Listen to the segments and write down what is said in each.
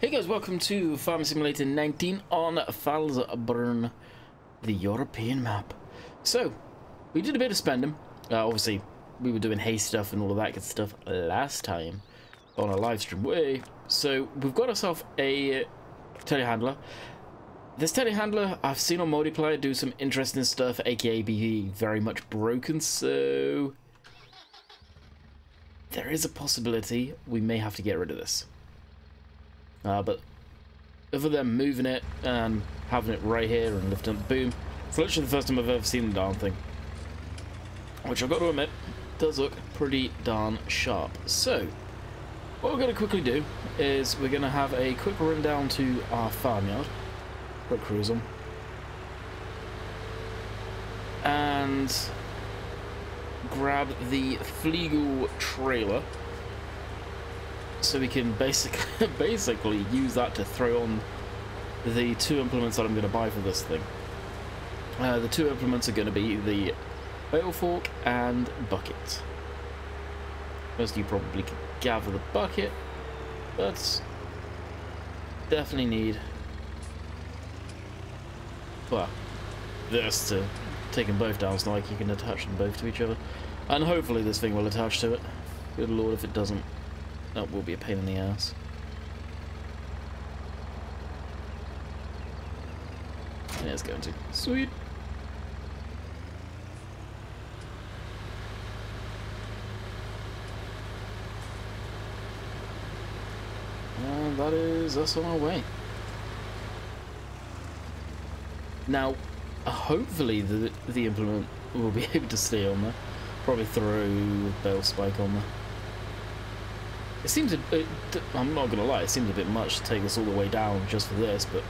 Hey guys, welcome to Farming Simulator 19 on Felsbrunn, the European map. So, we did a bit of spending. Obviously, we were doing hay stuff and all of that good stuff last time on a live stream way. So, we've got ourselves a telehandler. This telehandler, I've seen on multiplayer do some interesting stuff, aka be very much broken, so there is a possibility we may have to get rid of this. But other than moving it and having it right here and lifting up the boom, it's literally the first time I've ever seen the darn thing. Which I've got to admit, does look pretty darn sharp. So, what we're going to quickly do is we're going to have a quick run down to our farmyard. Quick cruise on. And grab the Flegel trailer. So we can basically use that to throw on the two implements that I'm going to buy for this thing. The two implements are going to be the bale fork and bucket. Most of you probably could gather the bucket, but definitely need, well, this to take them both down so like you can attach them both to each other. And hopefully this thing will attach to it. Good lord if it doesn't. That will be a pain in the ass. Yeah, it's going to. Sweet. And that is us on our way. Now, hopefully the implement will be able to stay on there. Probably throw bale spike on there. It seems I'm not gonna lie, it seems a bit much to take us all the way down just for this, but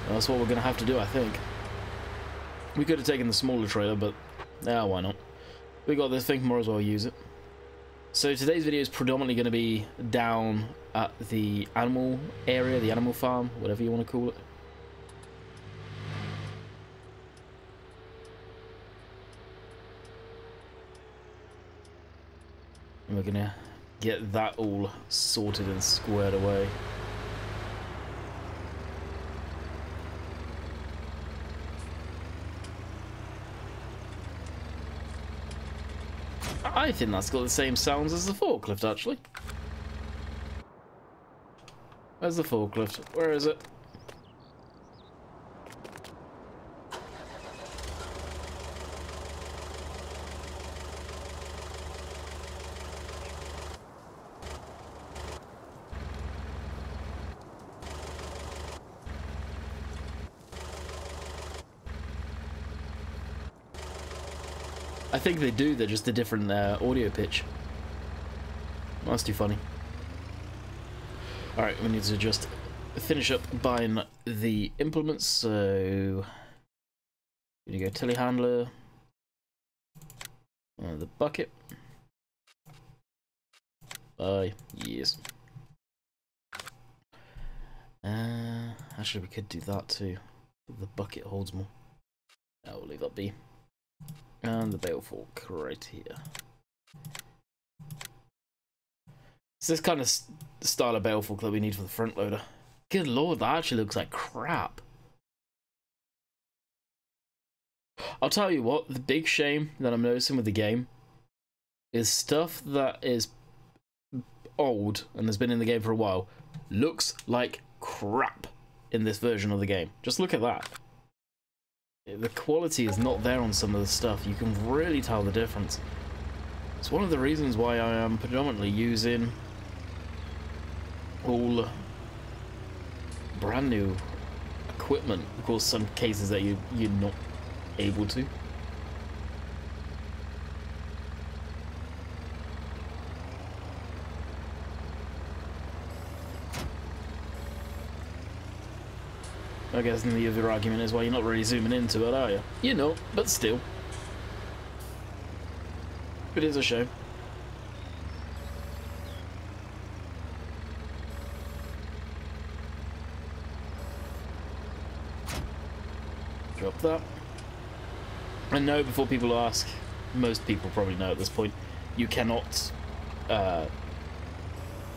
that's what we're gonna have to do, I think. We could have taken the smaller trailer, but yeah, why not? We got this thing, might as well use it. So today's video is predominantly gonna be down at the animal area, the animal farm, whatever you want to call it. And we're gonna get that all sorted and squared away. I think that's got the same sounds as the forklift, actually. Where's the forklift? Where is it? I think they do, they're just a different audio pitch. That's too funny. Alright, we need to just finish up buying the implements, so here you go, telehandler, the bucket. Yes. Actually we could do that too. The bucket holds more. We'll leave that be. And the bale fork right here. It's this kind of style of bale fork that we need for the front loader. Good lord, that actually looks like crap. I'll tell you what, the big shame that I'm noticing with the game is stuff that is old and has been in the game for a while looks like crap in this version of the game. Just look at that. The quality is not there on some of the stuff. You can really tell the difference. It's one of the reasons why I am predominantly using all brand new equipment. Of course, some cases that you're not able to. I guess the other argument is, well, you're not really zooming into it, are you? You're not, but still. It is a shame. Drop that. And no, before people ask, most people probably know at this point, you cannot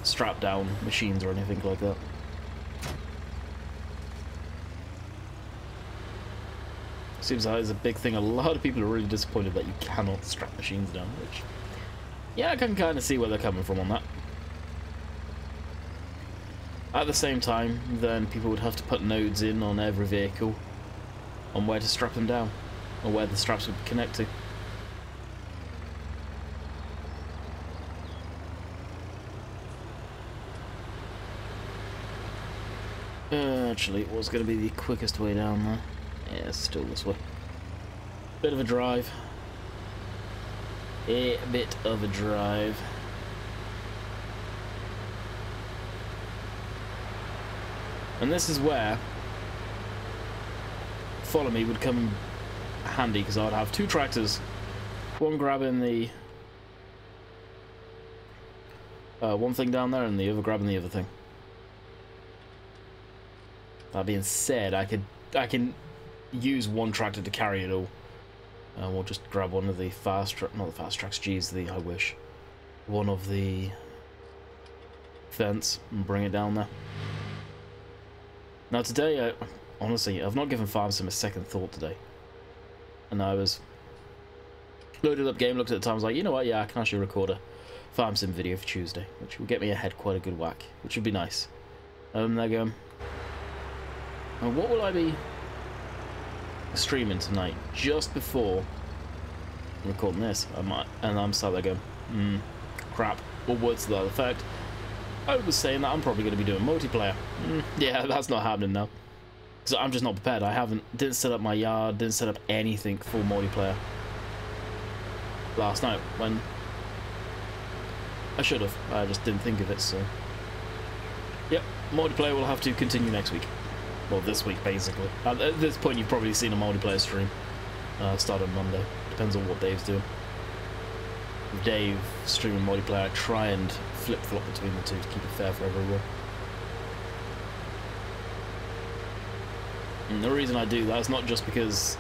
strap down machines or anything like that. Seems like it's a big thing. A lot of people are really disappointed that you cannot strap machines down, which, yeah, I can kind of see where they're coming from on that. At the same time, then people would have to put nodes in on every vehicle on where to strap them down, or where the straps would connect to. Actually, what's going to be the quickest way down there? Yeah, it's still this way. Bit of a drive. A bit of a drive. And this is where follow me would come handy, because I'd have two tractors, one grabbing the one thing down there and the other grabbing the other thing. That being said, I can use one tractor to carry it all. We'll just grab one of the not the fast tracks, geez, I wish. One of the fence and bring it down there. Now today, honestly, I've not given farm sim a second thought today. And I was loaded up game, looked at the time, I was like, you know what, yeah, I can actually record a farm sim video for Tuesday, which will get me ahead quite a good whack, which would be nice. There you go. And what will I be streaming tonight? Just before recording this, I'm sat there going, crap. What words to that effect? I was saying that I'm probably going to be doing multiplayer. Yeah, that's not happening now. Because I'm just not prepared. Didn't set up my yard, didn't set up anything for multiplayer last night when I should have. I just didn't think of it, so. Yep, multiplayer will have to continue next week. Well, this week, basically. At this point, you've probably seen a multiplayer stream start on Monday. Depends on what Dave's doing. If Dave streaming multiplayer, I try and flip-flop between the two to keep it fair for everyone. And the reason I do that is not just because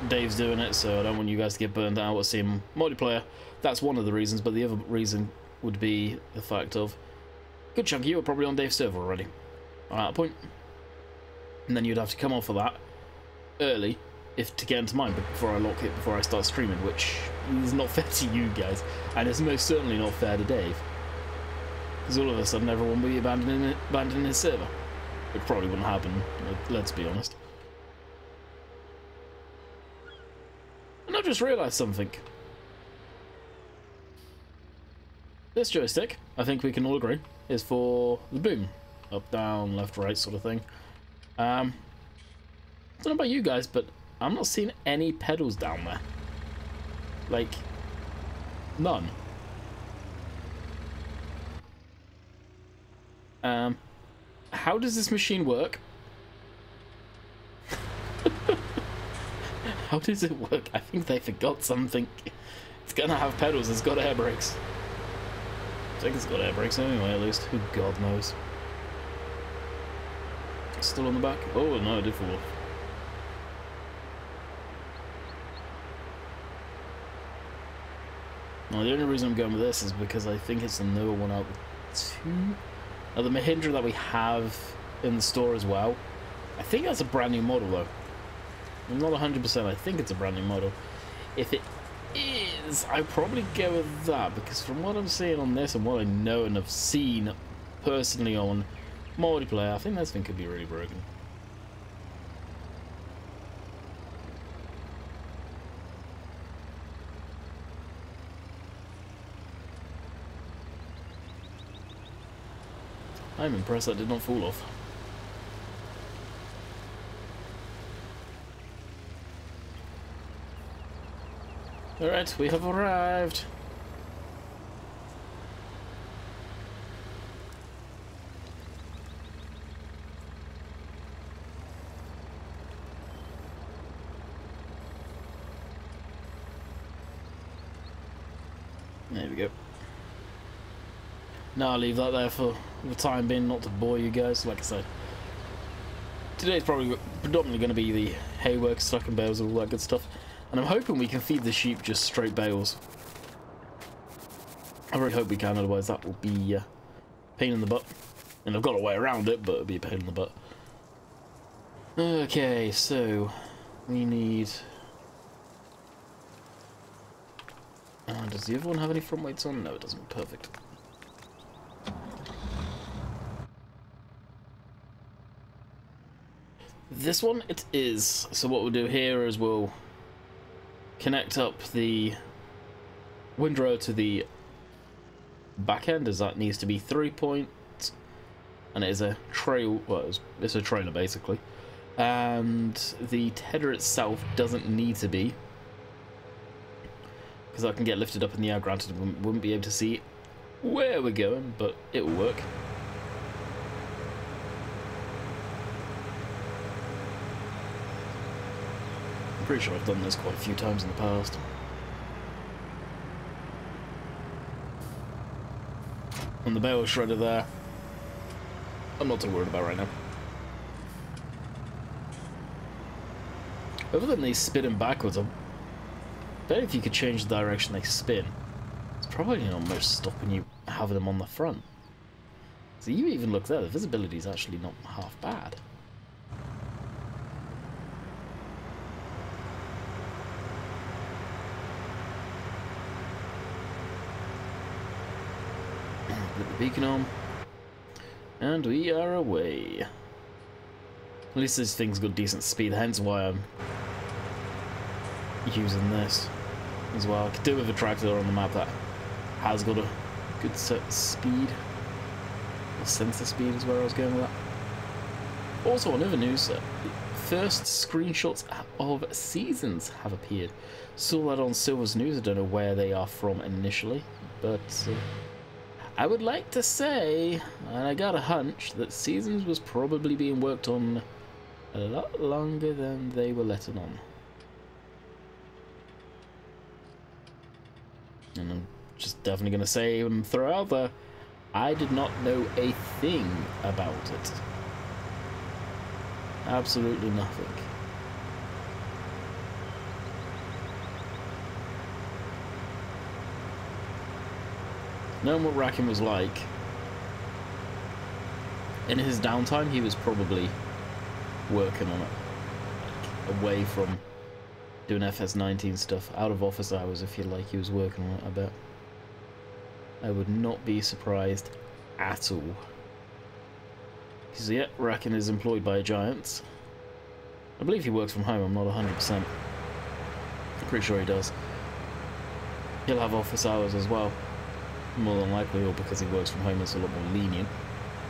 Dave's doing it, so I don't want you guys to get burned out or seeing multiplayer. That's one of the reasons, but the other reason would be the fact of, good chunk of you are probably on Dave's server already. At that point. And then you'd have to come off of that early to get into mine before I lock it, before I start streaming, which is not fair to you guys, and it's most certainly not fair to Dave. Because all of a sudden everyone will be abandoning his server. Which probably wouldn't happen, let's be honest. And I've just realised something. This joystick, I think we can all agree, is for the boom. Up, down, left, right sort of thing. I don't know about you guys, but I'm not seeing any pedals down there. Like, none. How does this machine work? How does it work? I think they forgot something. It's gonna have pedals, it's got air brakes. I think it's got air brakes anyway, at least. Who God knows. Still on the back? Oh no, it did fall off. Now the only reason I'm going with this is because I think it's the newer one out of two. Now the Mahindra that we have in the store as well, I think that's a brand new model though. I'm not 100%, I think it's a brand new model. If it is, I'd probably go with that, because from what I'm seeing on this and what I know and have seen personally on multiplayer, I think this thing could be really broken. I'm impressed that did not fall off. Alright, we have arrived. There we go. Now I'll leave that there for the time being, not to bore you guys. Like I said, today's probably predominantly going to be the hay work, stuck and bales, and all that good stuff. And I'm hoping we can feed the sheep just straight bales. I really hope we can, otherwise that will be Pain in the butt. And I've got a way around it, but it'll be a pain in the butt. Okay, so we need... does the other one have any front weights on? No, it doesn't. Perfect. This one, it is. So what we'll do here is we'll connect up the windrow to the back end, as that needs to be 3 points, and it is a trail. Well, it's a trailer basically, and the tether itself doesn't need to be, because I can get lifted up in the air. Granted, we wouldn't be able to see where we're going, but it will work. I'm pretty sure I've done this quite a few times in the past. And the bale shredder there, I'm not too worried about right now. Other than these spinning backwards, I bet if you could change the direction they spin, it's probably not much stopping you having them on the front. So you even look there, the visibility is actually not half bad. Put the beacon on, and we are away. At least this thing's got decent speed, hence why I'm using this as well. I could do with a tractor on the map that has got a good set speed, or sensor speed is where I was going with that. Also, on other news, first screenshots of seasons have appeared. Saw that on Silver's News. I don't know where they are from initially, but I would like to say, and I got a hunch, that Seasons was probably being worked on a lot longer than they were letting on. And I'm just definitely going to say and throw out there, I did not know a thing about it. Absolutely nothing. Knowing what Rakim was like, in his downtime, he was probably working on it. Like, away from doing FS19 stuff, out of office hours, if you like, he was working on it, I bet. I would not be surprised at all. Because, yeah, Rakim is employed by Giants. I believe he works from home, I'm not 100%. I'm pretty sure he does. He'll have office hours as well. More than likely, or because he works from home, it's a lot more lenient.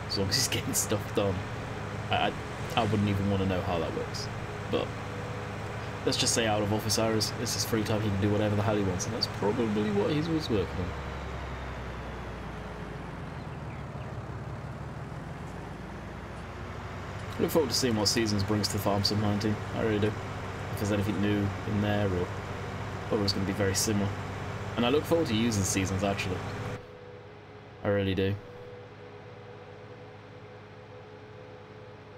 As long as he's getting stuff done. I wouldn't even want to know how that works. But let's just say out of office hours, it's his free time, he can do whatever the hell he wants, and that's probably what he was working on. Look forward to seeing what Seasons brings to Farm Sim 19. I really do. If there's anything new in there, or whether it's going to be very similar. And I look forward to using Seasons, actually. I really do.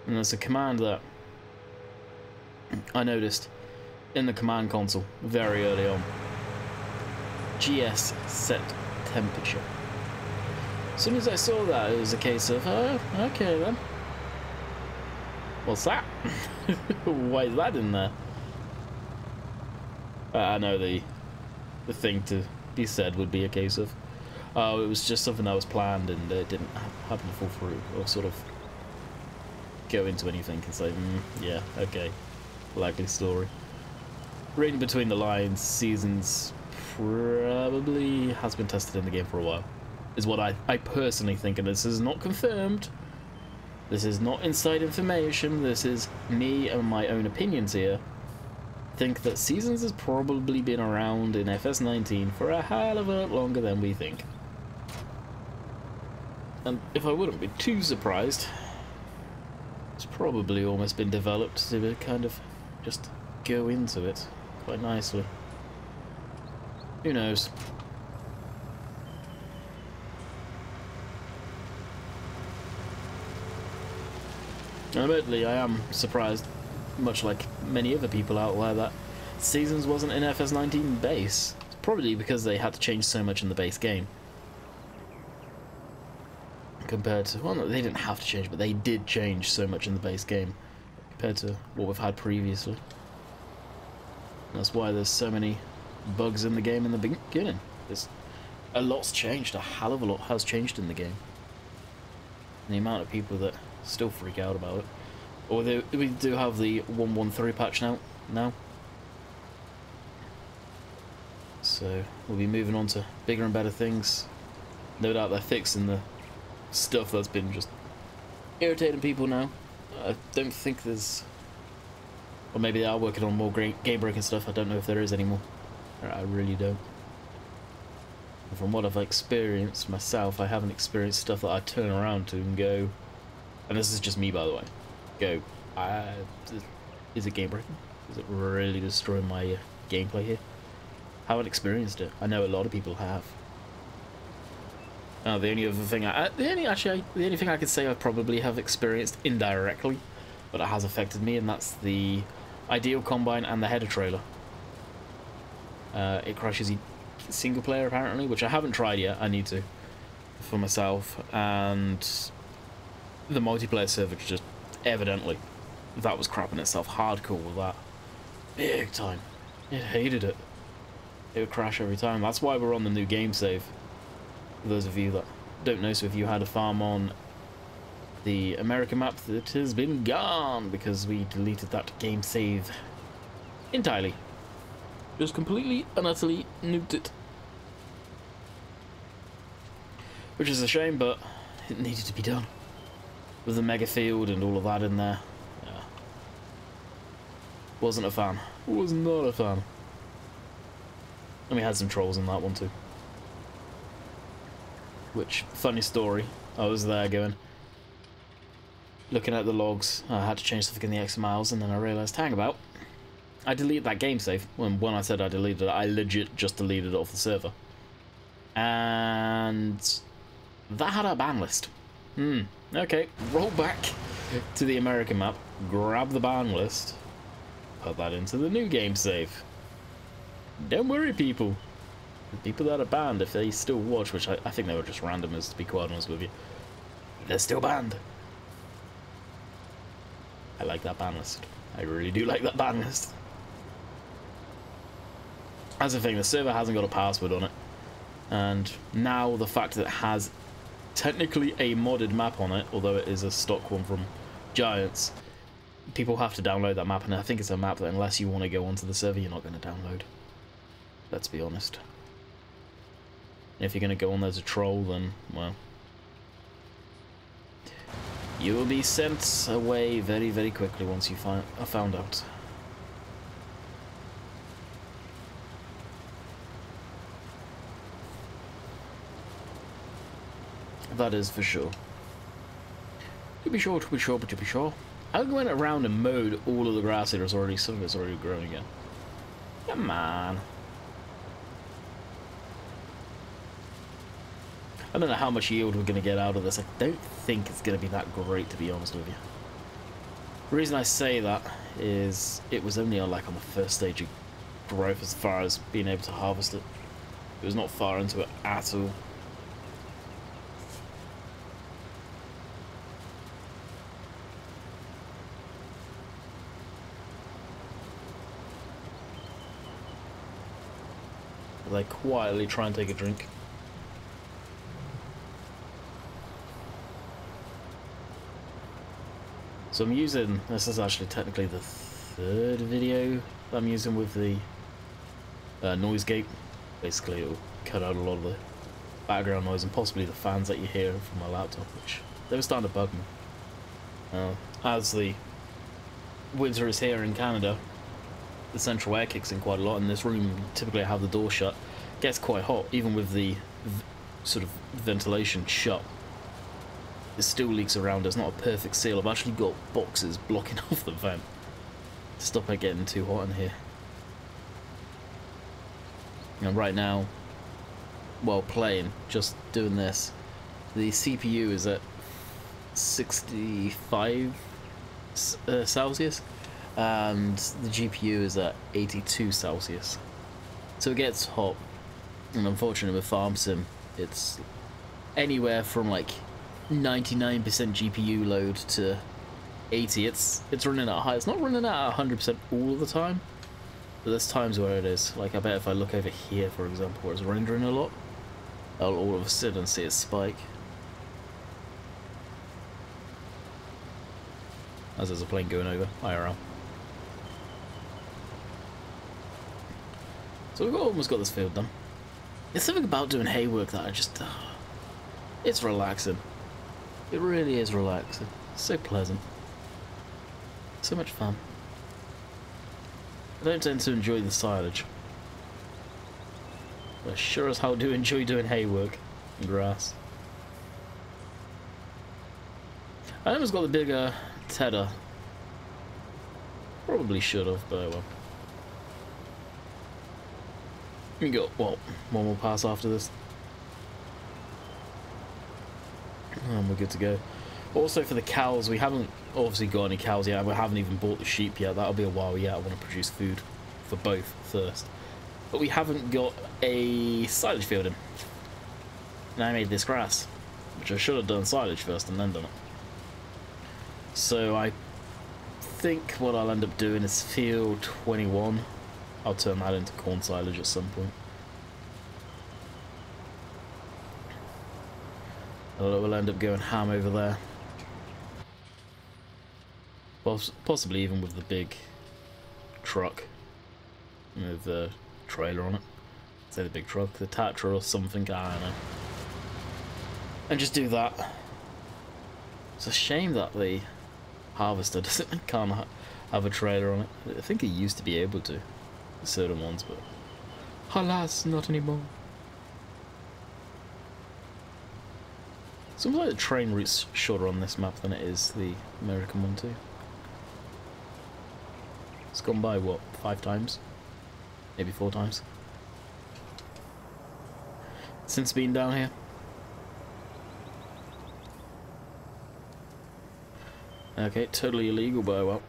And there's a command that I noticed in the command console very early on. GS set temperature. As soon as I saw that, it was a case of, oh, okay then. What's that? Why is that in there? I know the thing to be said would be a case of, oh, it was just something that was planned and it didn't happen to fall through, or sort of go into anything and say, yeah, okay, likely story. Reading between the lines, Seasons probably has been tested in the game for a while, is what I personally think, and this is not confirmed. This is not inside information, this is me and my own opinions here. Think that Seasons has probably been around in FS19 for a hell of a lot longer than we think. And if I wouldn't be too surprised, it's probably almost been developed to kind of just go into it quite nicely. Who knows? And admittedly, I am surprised, much like many other people out there, that Seasons wasn't in FS19 base. It's probably because they had to change so much in the base game. compared to, well, no, they didn't have to change, but they did change so much in the base game compared to what we've had previously. That's why there's so many bugs in the game in the beginning. A lot's changed, a hell of a lot has changed in the game. And the amount of people that still freak out about it. Although we do have the 1.13 patch now. So we'll be moving on to bigger and better things. No doubt they're fixing the stuff that's been just irritating people now. I don't think there's... Or maybe they are working on more game-breaking stuff. I don't know if there is anymore. I really don't. And from what I've experienced myself, I haven't experienced stuff that I turn around to and go... And this is just me, by the way. Go, is it game-breaking? Is it really destroying my gameplay here? I haven't experienced it. I know a lot of people have. The only other thing the only thing I could say I probably have experienced indirectly, but it has affected me, and that's the Ideal Combine and the header trailer. It crashes single player apparently, which I haven't tried yet. I need to for myself, and the multiplayer server just evidently that was crapping itself hardcore with that, big time. It hated it. It would crash every time. That's why we're on the new game save. For those of you that don't know, so if you had a farm on the American map, that has been gone because we deleted that game save entirely. Just completely and utterly nuked it. Which is a shame, but it needed to be done. With the mega field and all of that in there. Yeah. Wasn't a fan. Was not a fan. And we had some trolls in that one too. Which, funny story, I was there going, looking at the logs, I had to change something in the X miles, and then I realised, hang about, I deleted that game save. When I said I deleted it, I legit just deleted it off the server. And that had our ban list. Okay, roll back to the American map, grab the ban list, put that into the new game save. Don't worry, people. The people that are banned, if they still watch, which I think they were just randomers, to be quite honest with you, they're still banned. I like that ban list. I really do like that ban list. That's the thing, the server hasn't got a password on it. And now the fact that it has technically a modded map on it, although it is a stock one from Giants, people have to download that map, and I think it's a map that unless you want to go onto the server, you're not going to download. Let's be honest. If you're going to go on there as a troll, then, well, you will be sent away very, very quickly once you are found out. That is for sure. To be sure, to be sure, but to be sure. I went around and mowed all of the grass here. Some of it's already grown again. Come on. I don't know how much yield we're going to get out of this. I don't think it's going to be that great, to be honest with you. The reason I say that is it was only on the first stage of growth as far as being able to harvest it. It was not far into it at all. They quietly try and take a drink. So I'm using, this is actually technically the third video that I'm using with the noise gate. Basically it'll cut out a lot of the background noise and possibly the fans that you hear from my laptop, which they were starting to bug me. As the winter is here in Canada, the central air kicks in quite a lot, and this room, typically I have the door shut, gets quite hot, even with the sort of ventilation shut. It still leaks around. It's not a perfect seal. I've actually got boxes blocking off the vent to stop it getting too hot in here. And right now, while playing, just doing this, the CPU is at 65 Celsius, and the GPU is at 82 Celsius. So it gets hot, and unfortunately with Farm Sim, it's anywhere from 99% GPU load to 80. It's running at high. It's not running at 100% all of the time, but there's times where it is. Like I bet if I look over here, for example, where it's rendering a lot, I'll all of a sudden see it spike. As there's a plane going over, IRL. So we've almost got this field done. There's something about doing hay work that I just... it's relaxing. It really is relaxing. So pleasant. So much fun. I don't tend to enjoy the silage. But I sure as hell do enjoy doing hay work and grass. I almost got the bigger tedder. Probably should have, but well. We got, what, one more pass after this? And we're good to go. Also for the cows, we haven't obviously got any cows yet. We haven't even bought the sheep yet. That'll be a while yet. I want to produce food for both first. But we haven't got a silage field in. And I made this grass, which I should have done silage first and then done it. So I think what I'll end up doing is field 21. I'll turn that into corn silage at some point. We'll end up going ham over there. Possibly even with the big truck with the trailer on it. Say the big truck, the Tatra or something, I don't know. And just do that. It's a shame that the harvester can't have a trailer on it. I think it used to be able to, certain ones, but alas, not anymore. Seems like the train route's shorter on this map than it is the American one too. It's gone by, what, 5 times? Maybe 4 times? Since being down here. Okay, totally illegal, but oh well.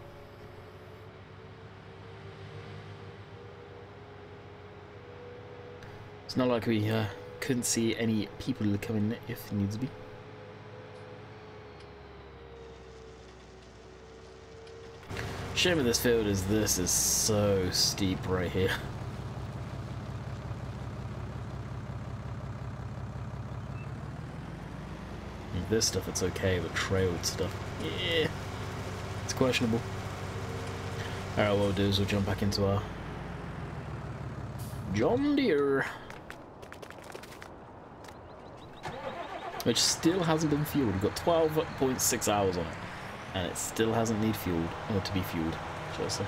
It's not like we couldn't see any people coming if needs to be. Shame of this field is this is so steep right here. And this stuff it's okay, but trailed stuff, yeah, it's questionable. Alright, what we'll do is we'll jump back into our John Deere, which still hasn't been fueled. We've got 12.6 hours on it. And it still hasn't need fueled, or to be fueled, shall I say.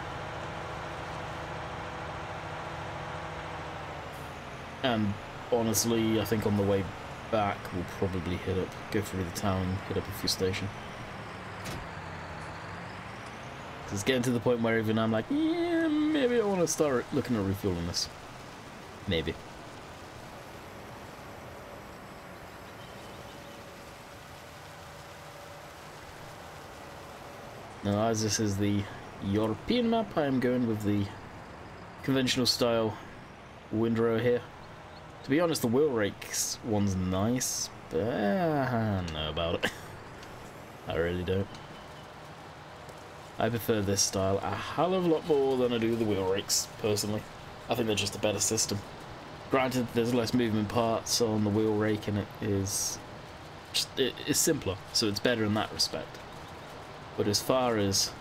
And honestly, I think on the way back we'll probably go through the town, hit up a few stations. It's getting to the point where even I'm like, yeah, maybe I want to start looking at refueling this. Maybe. Now, as this is the European map, I am going with the conventional style windrow here. To be honest, the wheel rakes one's nice, but I don't know about it. I really don't. I prefer this style a hell of a lot more than I do the wheel rakes, personally. I think they're just a better system. Granted, there's less moving parts on the wheel rake, and it is simpler, so it's better in that respect. But as far as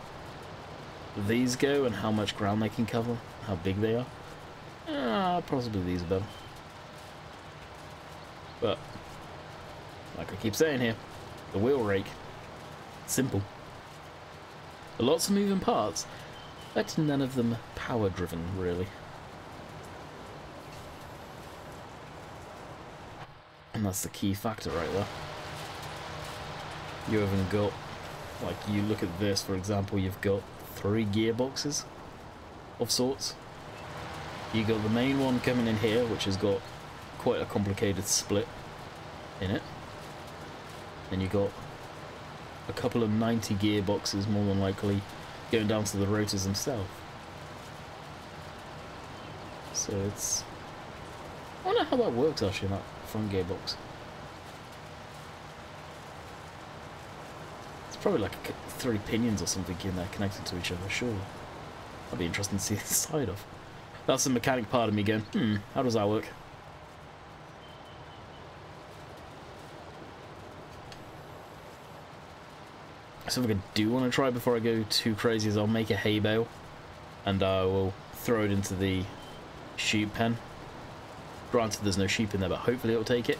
these go and how much ground they can cover, how big they are, possibly these are better. But, like I keep saying here, the wheel rake, simple. Lots of moving parts, but none of them power driven, really. And that's the key factor right there. You haven't got, like, you look at this, for example, you've got 3 gearboxes of sorts. You got the main one coming in here, which has got quite a complicated split in it. Then you got a couple of 90 gearboxes, more than likely, going down to the rotors themselves. So it's... I wonder how that works actually, that front gearbox. It's probably like 3 pinions or something in there connected to each other, sure. That'd be interesting to see the side of. That's the mechanic part of me going, how does that work? Something I do want to try before I go too crazy is I'll make a hay bale and I will throw it into the sheep pen. Granted there's no sheep in there, but hopefully it'll take it,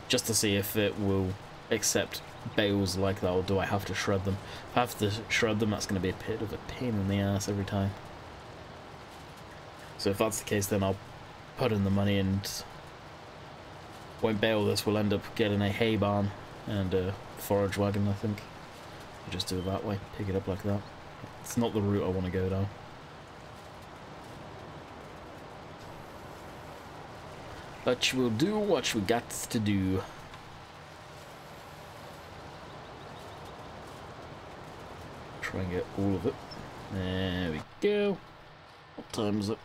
just to see if it will accept bales like that, or do I have to shred them? If I have to shred them, that's going to be a bit of a pain in the ass every time. So if that's the case, then I'll put in the money and won't bale this. We'll end up getting a hay barn and a forage wagon, I think. I'll just do it that way, pick it up like that. It's not the route I want to go down. But we'll do what we got to do. Try and get all of it. There we go. What time is it?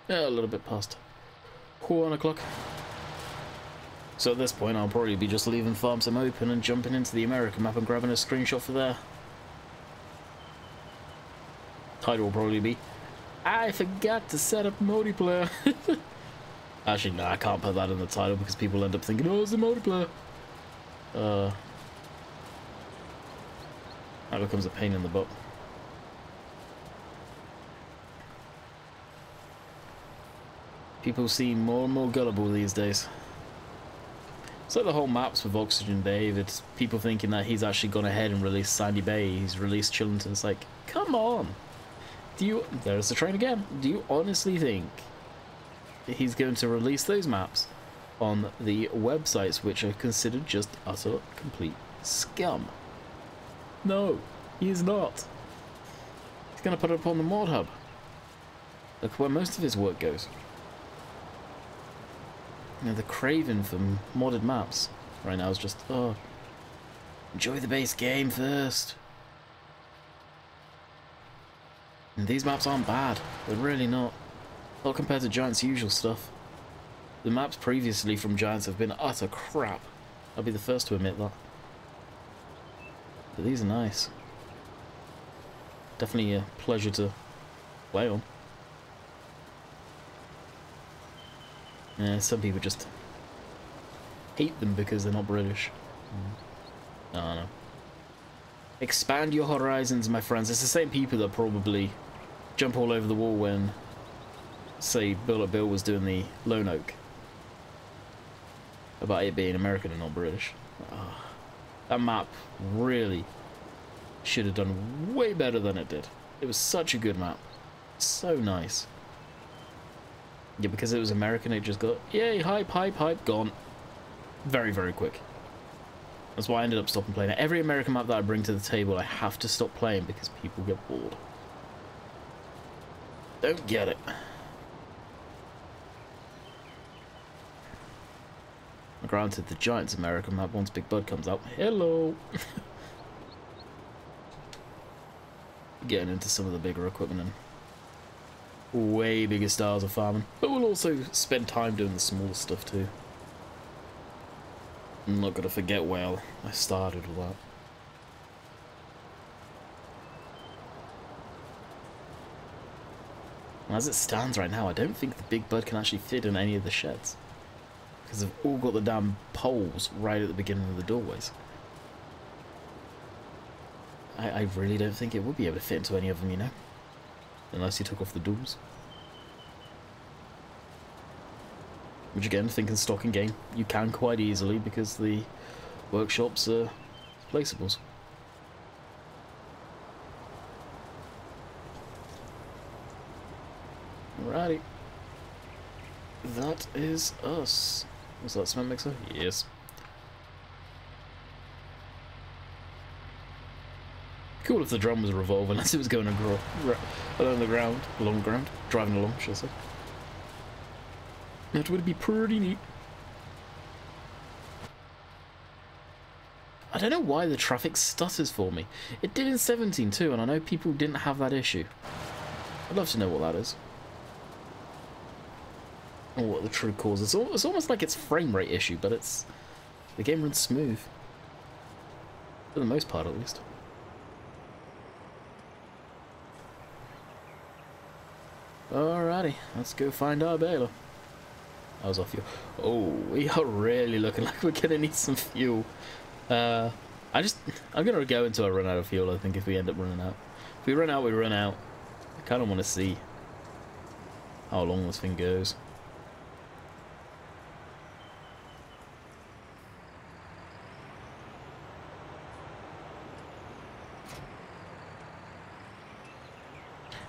Yeah, a little bit past 1 o'clock. So at this point I'll probably be just leaving Farm Sim open and jumping into the American map and grabbing a screenshot for there. Title will probably be, I forgot to set up multiplayer. Actually, no, I can't put that in the title because people end up thinking, oh, it's a multiplayer. That becomes a pain in the butt. People seem more and more gullible these days. It's like the whole maps with Oxygen Dave. It's people thinking that he's actually gone ahead and released Sandy Bay. He's released Chillington. It's like, come on. Do you... There's the train again. Do you honestly think he's going to release those maps on the websites which are considered just utter, complete scum? No, he is not. He's going to put it up on the mod hub. Look where most of his work goes. You know, the craving for modded maps right now is just, oh, enjoy the base game first. And these maps aren't bad. They're really not. Not compared to Giant's usual stuff. The maps previously from Giants have been utter crap. I'll be the first to admit that. But these are nice. Definitely a pleasure to play on. Yeah, some people just hate them because they're not British. I don't know. Expand your horizons, my friends. It's the same people that probably jump all over the wall when, say, Bullet Bill was doing the Lone Oak. About it being American and not British. Oh, that map really should have done way better than it did. It was such a good map. So nice. Yeah, because it was American, it just got, yay, hype, hype, hype, gone. Very, very quick. That's why I ended up stopping playing it. Every American map that I bring to the table, I have to stop playing because people get bored. Don't get it. Granted, the Giants American map, once Big Bud comes out, hello! Getting into some of the bigger equipment and way bigger styles of farming, but we'll also spend time doing the small stuff too. I'm not gonna forget where I started with that. As it stands right now, I don't think the Big Bud can actually fit in any of the sheds, because they've all got the damn poles right at the beginning of the doorways. I really don't think it would be able to fit into any of them, you know? Unless you took off the doors. Which again, thinking stocking game, you can quite easily because the workshops are placeables. Alrighty. That is us. Was that cement mixer? Yes. Cool if the drum was revolving as it was going along the ground, driving along, should I say. That would be pretty neat. I don't know why the traffic stutters for me. It did in 17 too, and I know people didn't have that issue. I'd love to know what that is. Or what the true cause is. It's almost like it's frame rate issue, but it's... the game runs smooth. For the most part, at least. Alrighty, let's go find our baler. I was off fuel. Oh, we are really looking like we're gonna need some fuel. I'm gonna go until I run out of fuel, I think, if we end up running out. If we run out, we run out. I kinda wanna see how long this thing goes.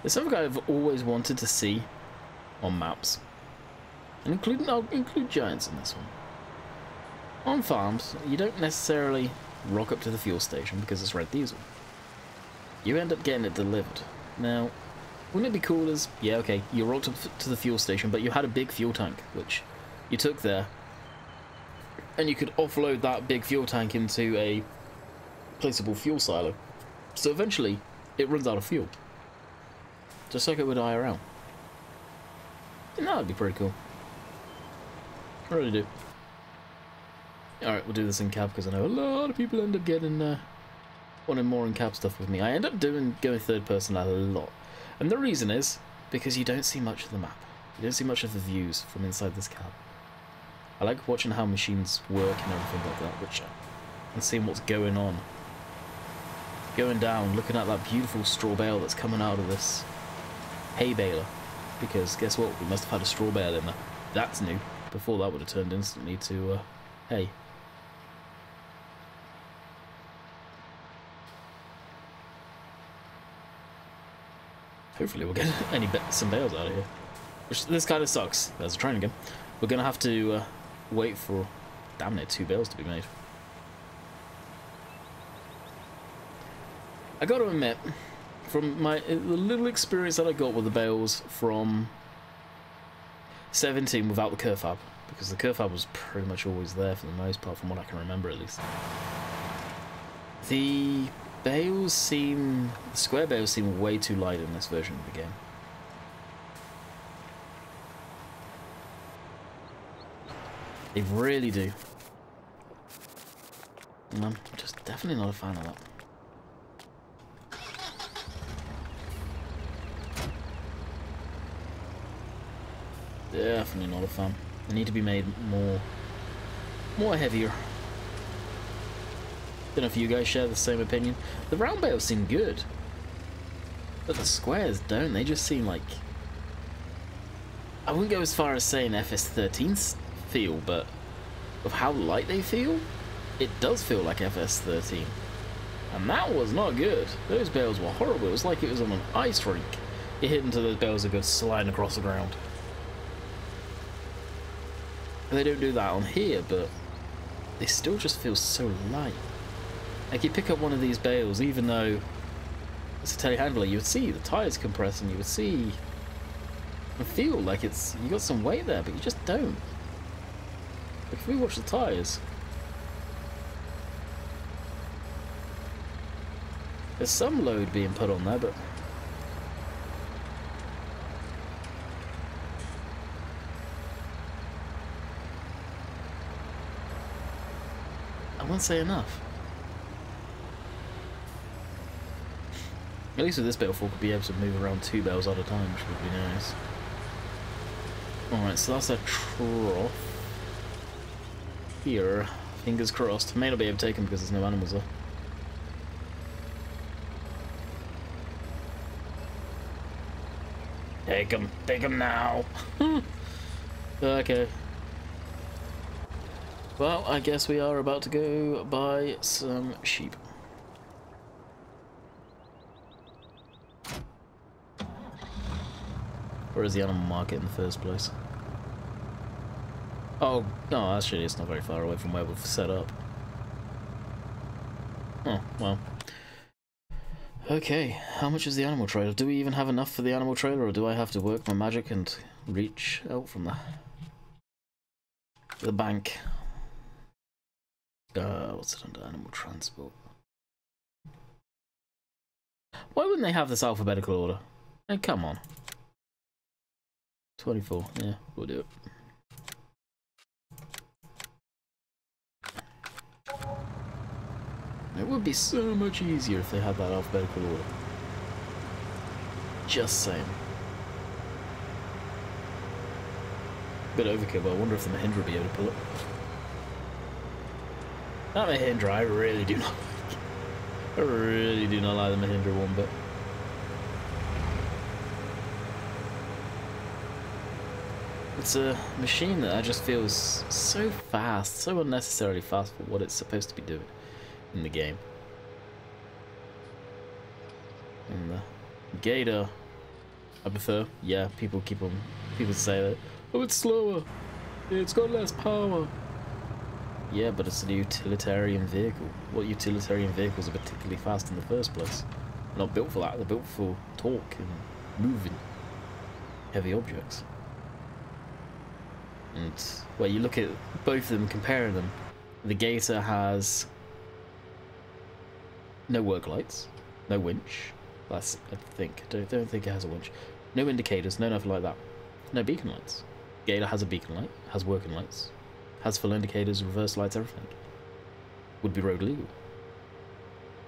There's something I've always wanted to see on maps. And I'll include giants in this one. On farms, you don't necessarily rock up to the fuel station because it's red diesel. You end up getting it delivered. Now, wouldn't it be cool as, yeah, okay, you rocked up to the fuel station, but you had a big fuel tank, which you took there, and you could offload that big fuel tank into a placeable fuel silo. So eventually, it runs out of fuel. Just like it would IRL. And that would be pretty cool. I really do. Alright, we'll do this in cab because I know a lot of people end up getting wanting more in cab stuff with me. I end up going third person a lot. And the reason is because you don't see much of the map. You don't see much of the views from inside this cab. I like watching how machines work and everything like that, and seeing what's going on. Going down, looking at that beautiful straw bale that's coming out of this hay baler, because guess what, we must have had a straw bale in there. That's new. Before that would have turned instantly to hay. Hopefully we'll get some bales out of here. Which, this kind of sucks. There's a train again. We're gonna have to wait for, damn near 2 bales to be made. I gotta admit, from the little experience that I got with the bales from 17 without the curve because the curve was pretty much always there for the most part, from what I can remember at least. The square bales seem way too light in this version of the game. They really do. And I'm just definitely not a fan of that. Definitely not a fan. They need to be made more heavier. Don't know if you guys share the same opinion. The round bales seem good, but the squares don't. They just seem like, I wouldn't go as far as saying FS13's feel, but of how light they feel, it does feel like FS13. And that was not good. Those bales were horrible. It was like it was on an ice rink. You hit into those bales that go sliding across the ground. They don't do that on here, but they still just feel so light. Like, you pick up one of these bales, even though it's a telehandler, you would see the tyres compressing, you would see and feel like you got some weight there, but you just don't. Like, if we watch the tyres, there's some load being put on there, but I wouldn't say enough. At least with this bale fork, we'll be able to move around 2 bales at a time, which would be nice. Alright, so that's a trough. Here, fingers crossed. May not be able to take them because there's no animals there. Take them now. Okay. Well, I guess we are about to go buy some sheep. Where is the animal market in the first place? Oh, no, actually it's not very far away from where we've set up. Oh, well. Okay, how much is the animal trailer? Do we even have enough for the animal trailer, or do I have to work my magic and reach out from the bank? What's it under? Animal transport. Why wouldn't they have this alphabetical order? Hey, come on. 24, yeah, we'll do it. It would be so much easier if they had that alphabetical order. Just saying. bit overkill, but I wonder if the Mahindra will be able to pull it. That Mahindra, I really do not like. I really do not like the Mahindra one bit. It's a machine that I just feel is so fast, so unnecessarily fast for what it's supposed to be doing in the game. And the Gator, I prefer. Yeah, people say that. Oh, it's slower. It's got less power. Yeah, but it's a utilitarian vehicle. What utilitarian vehicles are particularly fast in the first place? They're not built for that. They're built for torque and moving heavy objects. And where you look at both of them, comparing them, the Gator has no work lights, no winch. That's, I think. I don't think it has a winch. No indicators, no nothing like that. No beacon lights. Gator has a beacon light, has working lights, has full indicators, reverse lights, everything. Would be road legal.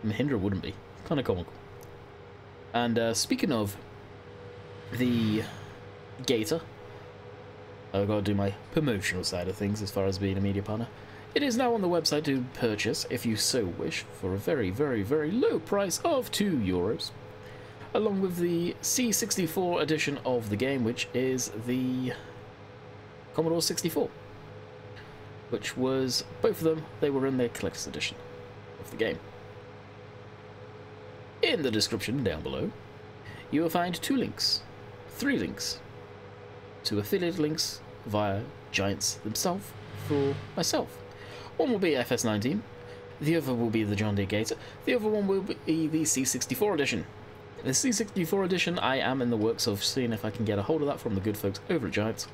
Mahindra wouldn't be. Kind of comical. And speaking of the Gator, I've got to do my promotional side of things as far as being a media partner. It is now on the website to purchase, if you so wish, for a very, very, very low price of €2, along with the C64 edition of the game, which is the Commodore 64, which was, both of them, they were in their collector's edition of the game. In the description down below, you will find 3 links, 2 affiliate links via Giants themselves for myself. One will be FS19, the other will be the John Deere Gator, the other one will be the C64 edition. The C64 edition, I am in the works of seeing if I can get a hold of that from the good folks over at Giants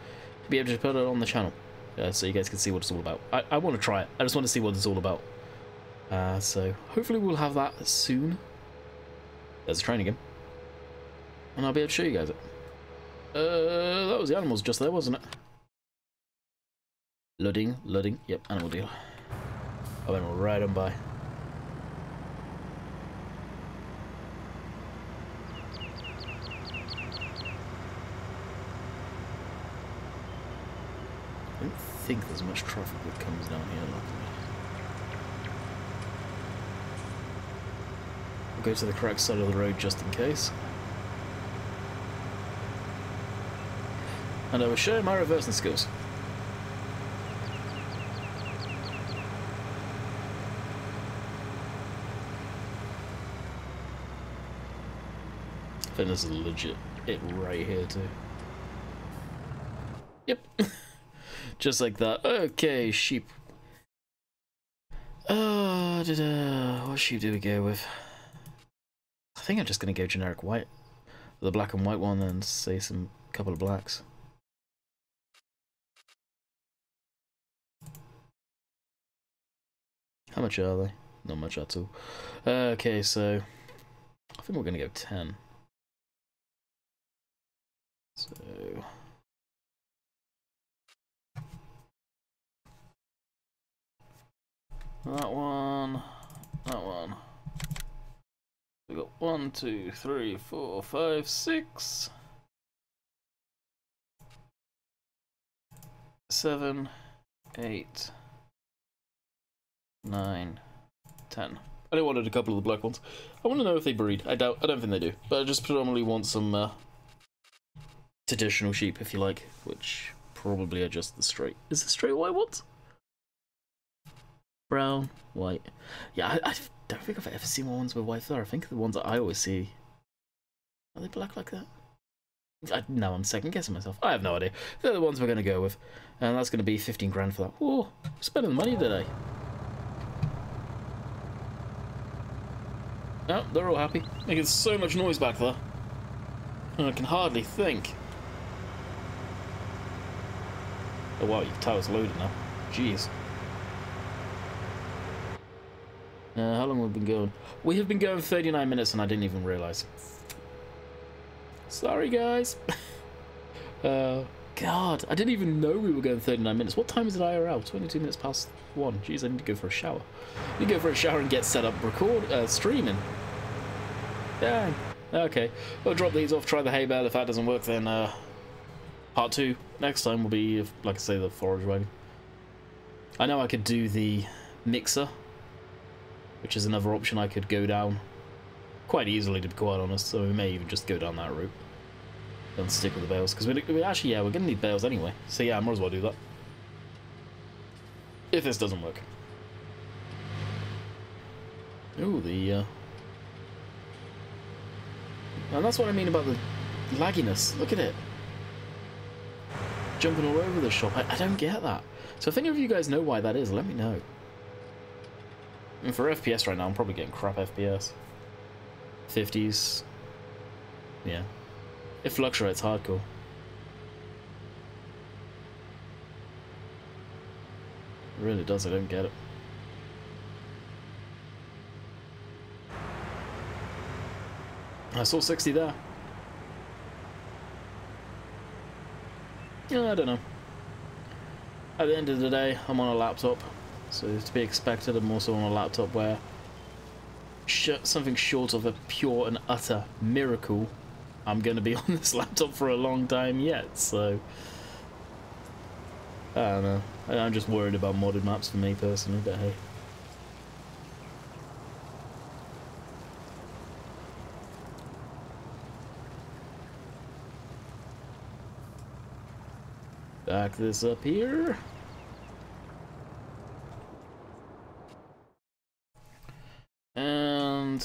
to be able to put it on the channel, so you guys can see what it's all about. I want to try it. I just want to see what it's all about. So hopefully we'll have that soon. There's a training game, and I'll be able to show you guys it. That was the animals just there, wasn't it? Loading, yep, animal deal. I went right on by. I don't think there's much traffic that comes down here, luckily. I'll go to the correct side of the road just in case. And I will show my reversing skills. I think this is legit it right here too. Yep. Just like that. Okay, sheep. What sheep do we go with? I think I'm just gonna go generic white. The black and white one, and say some couple of blacks. How much are they? Not much at all. Okay, so I think we're gonna go 10. So that one. We got 1, 2, 3, 4, 5, 6, 7, 8, 9, 10. I only wanted a couple of the black ones. I want to know if they breed. I don't think they do. But I just predominantly want some traditional sheep, if you like, which probably are just the straight. Is the straight white ones? Brown, white. Yeah, I don't think I've ever seen ones with white fur. I think the ones that I always see, are they black like that? No, I'm second guessing myself. I have no idea. They're the ones we're going to go with, and that's going to be 15 grand for that. Whoa, spending the money today. Oh, they're all happy. Making so much noise back there. I can hardly think. Oh wow, your tower's loaded now. Jeez. How long have we been going? We have been going 39 minutes and I didn't even realise. Sorry guys. God, I didn't even know we were going 39 minutes. What time is it IRL? 22 minutes past 1. Jeez, I need to go for a shower. I need to go for a shower and get set up streaming. Dang. Okay, we'll drop these off, try the hay bale. If that doesn't work, then Part 2 next time will be, like I say, the forage wagon. I know I could do the mixer, which is another option I could go down quite easily, to be quite honest, so we may even just go down that route and stick with the bales, because we actually, yeah, we're going to need bales anyway, so yeah, I might as well do that. If this doesn't work. Ooh, and that's what I mean about the lagginess. Look at it. Jumping all over the shop. I don't get that. So if any of you guys know why that is, let me know. And for FPS right now, I'm probably getting crap FPS. 50s. Yeah. It fluctuates hardcore. It really does, I don't get it. I saw 60 there. Yeah, I don't know. At the end of the day, I'm on a laptop, so to be expected. I'm also on a laptop where something short of a pure and utter miracle, I'm going to be on this laptop for a long time yet, so I don't know. I'm just worried about modded maps for me personally, but hey. Back this up here. And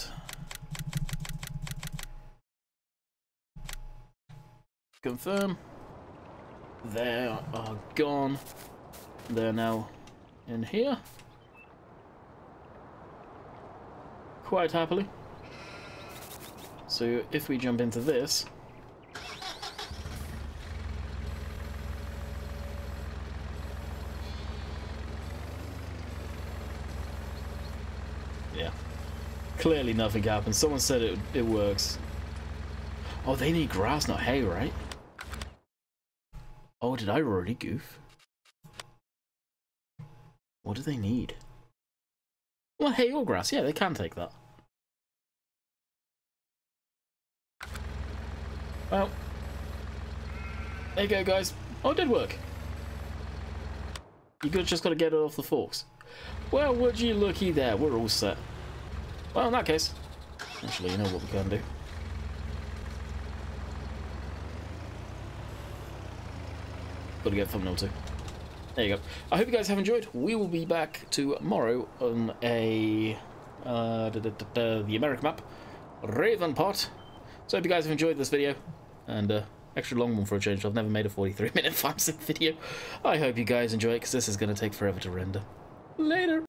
confirm. They are gone. They're now in here. Quite happily. So if we jump into this, yeah, clearly nothing happened. Someone said it works. Oh, they need grass, not hay, right? Oh, did I already goof? What do they need? Well, hay or grass, yeah, they can take that. Well, there you go, guys. Oh, it did work. You just got to get it off the forks. Well, would you looky there, we're all set. Well, in that case, actually, you know what we can do. Gotta get thumbnail too. There you go. I hope you guys have enjoyed. We will be back tomorrow on a the American map, Ravenpot. So I hope you guys have enjoyed this video, and extra long one for a change. I've never made a 43-minute farm sim video. I hope you guys enjoy it, because this is going to take forever to render. Later.